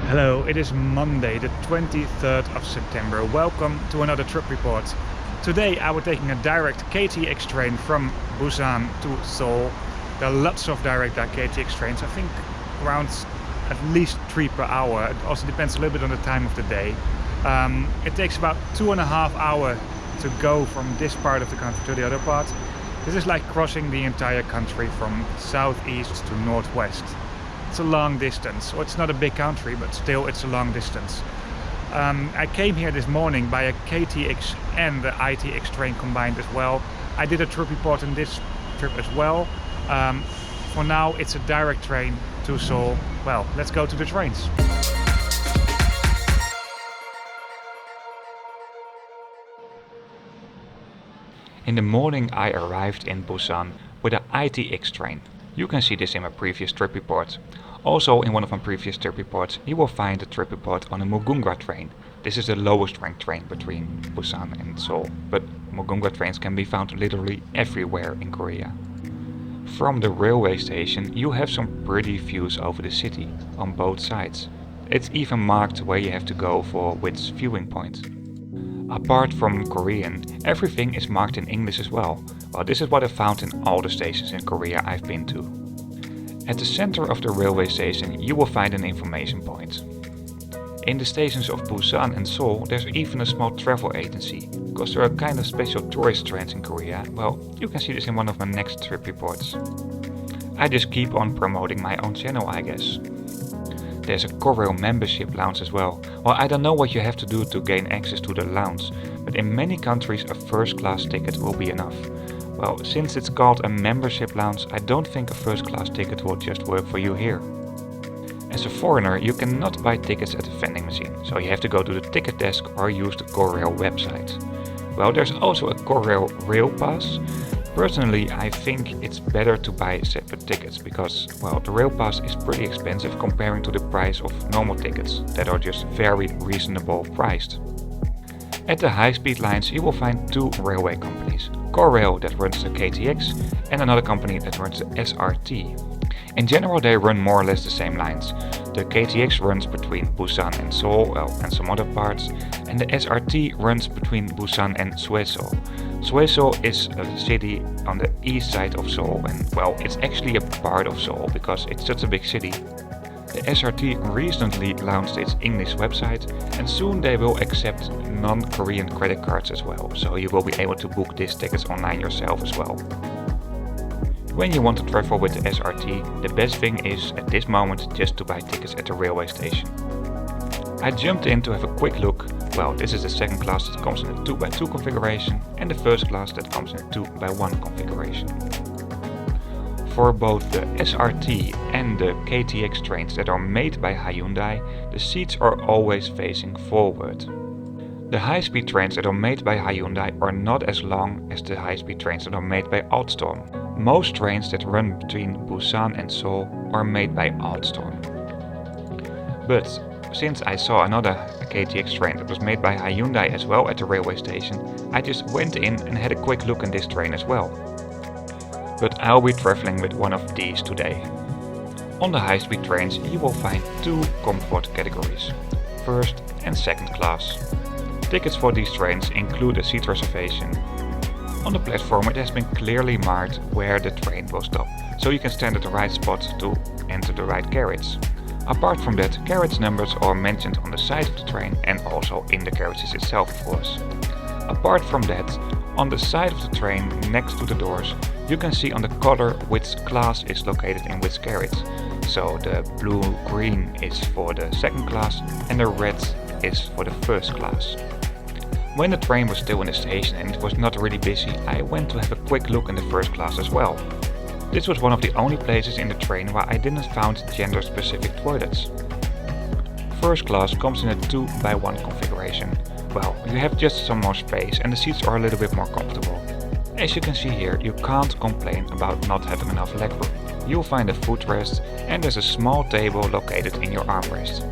Hello, it is Monday, the 23rd of September. Welcome to another trip report. Today I will taking a direct KTX train from Busan to Seoul. There are lots of direct KTX trains, I think around at least 3 per hour. It also depends a little bit on the time of the day. It takes about 2.5 hours to go from this part of the country to the other part. This is like crossing the entire country from southeast to northwest. It's a long distance, or it's not a big country, but still it's a long distance. I came here this morning by a KTX and the ITX train combined as well. I did a trip report on this trip as well. For now it's a direct train to Seoul. Well, let's go to the trains. In the morning I arrived in Busan with an ITX train. You can see this in my previous trip report. Also in one of my previous trip reports you will find a trip report on a Mugunghwa train. This is the lowest ranked train between Busan and Seoul, but Mugunghwa trains can be found literally everywhere in Korea. From the railway station you have some pretty views over the city on both sides. It's even marked where you have to go for which viewing point. Apart from Korean, everything is marked in English as well. Well, this is what I found in all the stations in Korea I've been to. At the center of the railway station you will find an information point. In the stations of Busan and Seoul there's even a small travel agency, because there are kind of special tourist trains in Korea. Well, you can see this in one of my next trip reports. I just keep on promoting my own channel, I guess. There's a Korea membership lounge as well. Well, I don't know what you have to do to gain access to the lounge, but in many countries a first class ticket will be enough. Well, since it's called a membership lounge, I don't think a first class ticket will just work for you here. As a foreigner, you cannot buy tickets at the vending machine, so you have to go to the ticket desk or use the Korea website. Well, there's also a Korea Rail Pass. Personally, I think it's better to buy separate tickets because, well, the Rail Pass is pretty expensive comparing to the price of normal tickets that are just very reasonable priced. At the high-speed lines you will find two railway companies, Korail that runs the KTX and another company that runs the SRT. In general they run more or less the same lines. The KTX runs between Busan and Seoul, well, and some other parts, and the SRT runs between Busan and Sueso. Sueso is a city on the east side of Seoul, and well, it's actually a part of Seoul because it's such a big city. The SRT recently launched its English website and soon they will accept non-Korean credit cards as well, so you will be able to book these tickets online yourself as well. When you want to travel with the SRT, the best thing is at this moment just to buy tickets at the railway station. I jumped in to have a quick look. Well, this is the second class that comes in a 2x2 configuration and the first class that comes in a 2x1 configuration. For both the SRT and the KTX trains that are made by Hyundai, the seats are always facing forward. The high-speed trains that are made by Hyundai are not as long as the high-speed trains that are made by Alstom. Most trains that run between Busan and Seoul are made by Alstom. But since I saw another KTX train that was made by Hyundai as well at the railway station, I just went in and had a quick look in this train as well. But I'll be traveling with one of these today. On the high-speed trains you will find two comfort categories, first and second class. Tickets for these trains include a seat reservation. On the platform it has been clearly marked where the train will stop, so you can stand at the right spot to enter the right carriage. Apart from that, carriage numbers are mentioned on the side of the train and also in the carriages itself, of course. Apart from that, on the side of the train next to the doors you can see on the color which class is located in which carriage. So the blue-green is for the second class and the red is for the first class. When the train was still in the station and it was not really busy, I went to have a quick look in the first class as well. This was one of the only places in the train where I didn't find gender-specific toilets. First class comes in a 2x1 configuration. Well, you have just some more space and the seats are a little bit more comfortable. As you can see here, you can't complain about not having enough legroom. You'll find a footrest and there's a small table located in your armrest.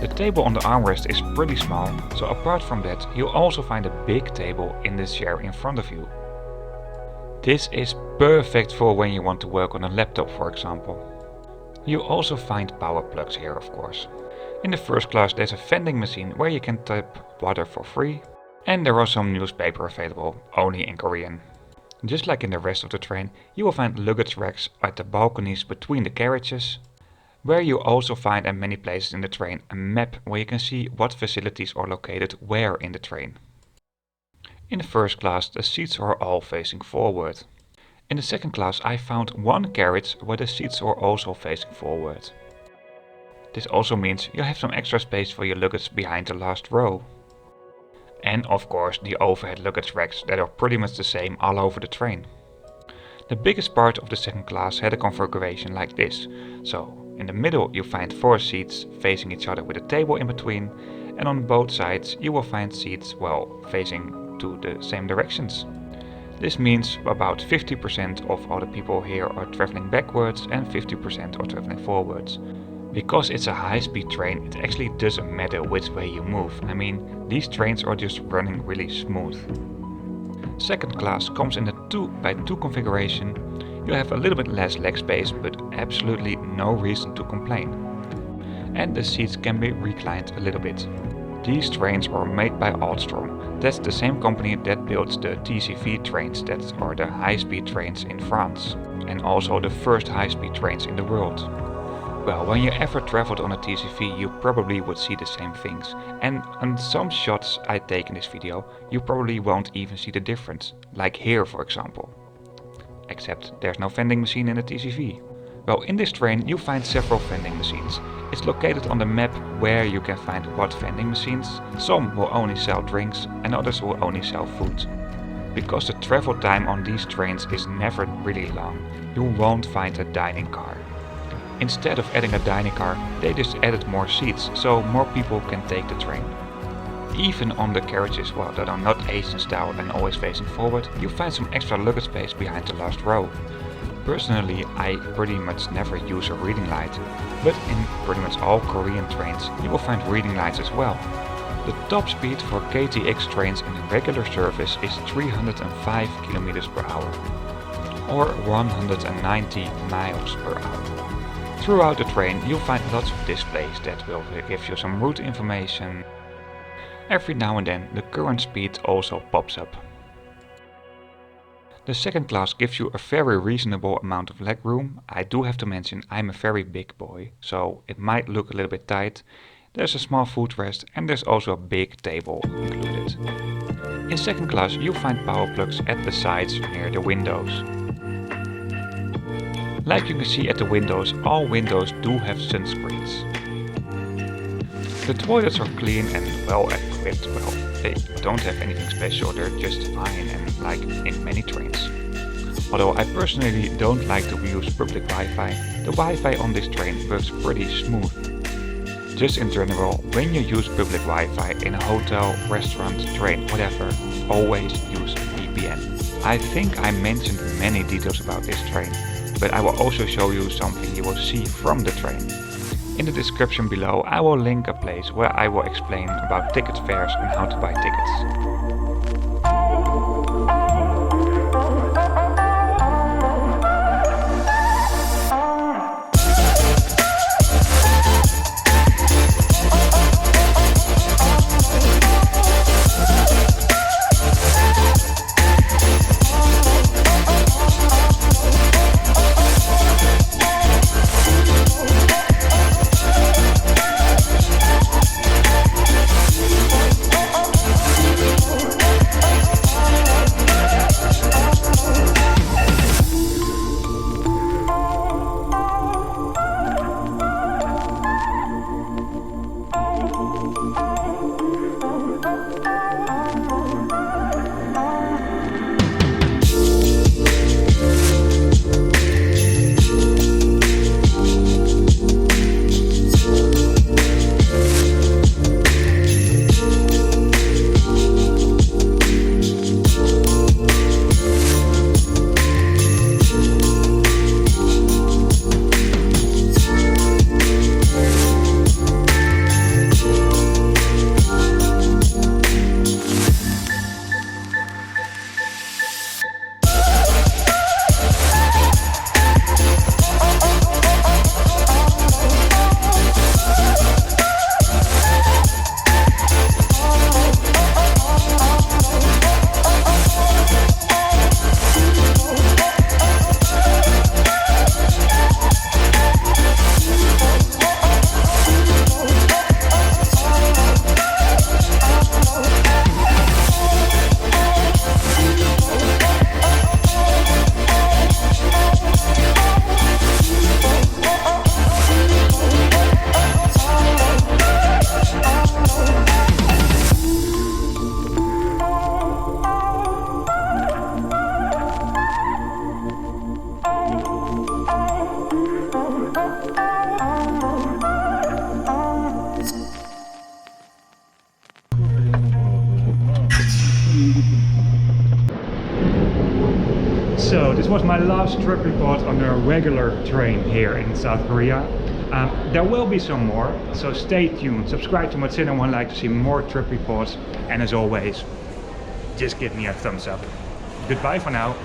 The table on the armrest is pretty small, so apart from that you'll also find a big table in the chair in front of you. This is perfect for when you want to work on a laptop, for example. You also find power plugs here, of course. In the first class there's a vending machine where you can tap water for free, and there are some newspaper available, only in Korean. Just like in the rest of the train, you will find luggage racks at the balconies between the carriages, where you also find in many places in the train a map where you can see what facilities are located where in the train. In the first class the seats are all facing forward. In the second class I found one carriage where the seats are also facing forward. This also means you have some extra space for your luggage behind the last row. And of course the overhead luggage racks that are pretty much the same all over the train. The biggest part of the second class had a configuration like this. So in the middle you find 4 seats facing each other with a table in between, and on both sides you will find seats facing to the same directions. This means about 50% of all the people here are traveling backwards and 50% are traveling forwards. Because it's a high-speed train, it actually doesn't matter which way you move. I mean, these trains are just running really smooth. Second class comes in a 2x2 configuration. You have a little bit less leg space, but absolutely no reason to complain. And the seats can be reclined a little bit. These trains are made by Alstom. That's the same company that builds the TGV trains that are the high-speed trains in France, and also the first high-speed trains in the world. Well, when you ever traveled on a TGV, you probably would see the same things. And on some shots I take in this video, you probably won't even see the difference. Like here, for example. Except there's no vending machine in the TGV. Well, in this train you find several vending machines. It's located on the map where you can find what vending machines. Some will only sell drinks and others will only sell food. Because the travel time on these trains is never really long, you won't find a dining car. Instead of adding a dining car, they just added more seats, so more people can take the train. Even on the carriages that are not Asian style and always facing forward, you find some extra luggage space behind the last row. Personally, I pretty much never use a reading light, but in pretty much all Korean trains you will find reading lights as well. The top speed for KTX trains in regular service is 305 km per hour, or 190 miles per hour. Throughout the train you'll find lots of displays that will give you some route information. Every now and then the current speed also pops up. The second class gives you a very reasonable amount of legroom. I do have to mention I'm a very big boy, so it might look a little bit tight. There's a small footrest and there's also a big table included. In second class you'll find power plugs at the sides near the windows. Like you can see at the windows, all windows do have sunscreens. The toilets are clean and well equipped. Well, they don't have anything special, they're just fine and like in many trains. Although I personally don't like to use public Wi-Fi, the Wi-Fi on this train works pretty smooth. Just in general, when you use public Wi-Fi in a hotel, restaurant, train, whatever, always use VPN. I think I mentioned many details about this train, but I will also show you something you will see from the train. In the description below I will link a place where I will explain about ticket fares and how to buy tickets. this was my last trip report on a regular train here in South Korea. There will be some more, so stay tuned. Subscribe to my channel if you would like to see more trip reports. And as always, just give me a thumbs up. Goodbye for now.